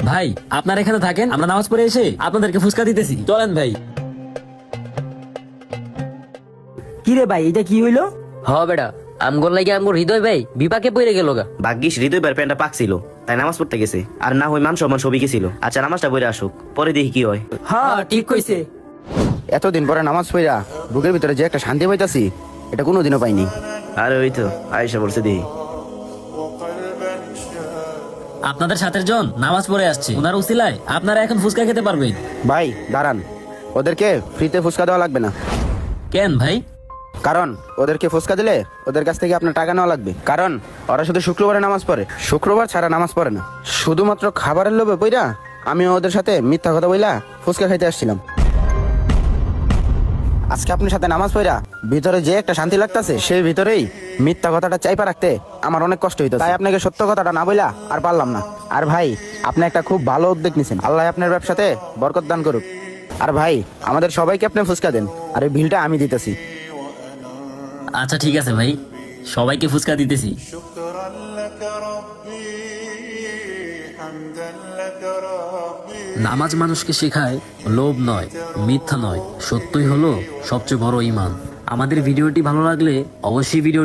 ভাই আপনারা এখানে থাকেন, আমরা নামাজ পড়ে এসে আপনাদেরকে ফুসকা দিতেছি, চলেন ভাই। কি রে ভাই, এটা কি হইলো? হ বেটা, আমগর লাগে আমগর হৃদয় ভাই বিপাকে পড়ে গেল গা। ভাগ্যিস হৃদয় ভাইয়ের প্যান্টটা পাক ছিল, তাই নামাজ পড়তে গেছে। আর না হয় মান সম্মান সবই গেছিল। আচ্ছা নামাজটা পড়ে আসুক, পরে দেখি কি হয়। হ্যাঁ ঠিক কইছে। এতদিন পরে নামাজ পড়া বুকের ভিতরে যে একটা শান্তি পাইতাছি, এটা কোনোদিনও পাইনি। আরে ওই তো আয়েশা বলছে দেখি। আপনাদের সাথের জন নামাজ পড়ে আসছে, ওনার উসিলায় আপনারা এখন ফুসকা খেতে পারবেন। ভাই দাঁড়ান, ওদেরকে ফ্রিতে ফুসকা দেওয়া লাগবে না। কেন ভাই? কারণ ওদেরকে ফুসকা দিলে ওদের কাছ থেকে আপনার টাকা নেওয়া লাগবে। কারণ ওরা শুধু শুক্রবারে নামাজ পড়ে, শুক্রবার ছাড়া নামাজ পড়ে না। শুধুমাত্র খাবারের লোভে পইরা আমি ওদের সাথে মিথ্যা কথা বইলা ফুসকা খাইতে আসছিলাম। আজকে আপনার সাথে নামাজ পড়া ভিতরে যে একটা শান্তি লাগতাছে, সেই ভিতরেই মিথ্যা কথাটা চাইপা রাখতে আমার অনেক কষ্ট হইতো। তাই আপনাকে সত্য কথাটা না বইলা আর পারলাম না। আর ভাই আপনি একটা খুব ভালো উদ্যোগ নিছেন, আল্লাহ আপনার ব্যবসাতে বরকত দান করুক। আর ভাই আমাদের সবাইকে আপনি ফুসকা দেন, আর এই বিলটা আমি দিতেছি। আচ্ছা ঠিক আছে ভাই, সবাইকে ফুসকা দিতেছি। شكرا لك ربي حمدا لك ربي নামাজ মানুষকে শেখায় লোভ নয়, মিথ্যা নয়, সত্যই হলো সবচেয়ে বড় ঈমান। আমাদের ভিডিওটি ভালো লাগলে অবশ্যই ভিডিও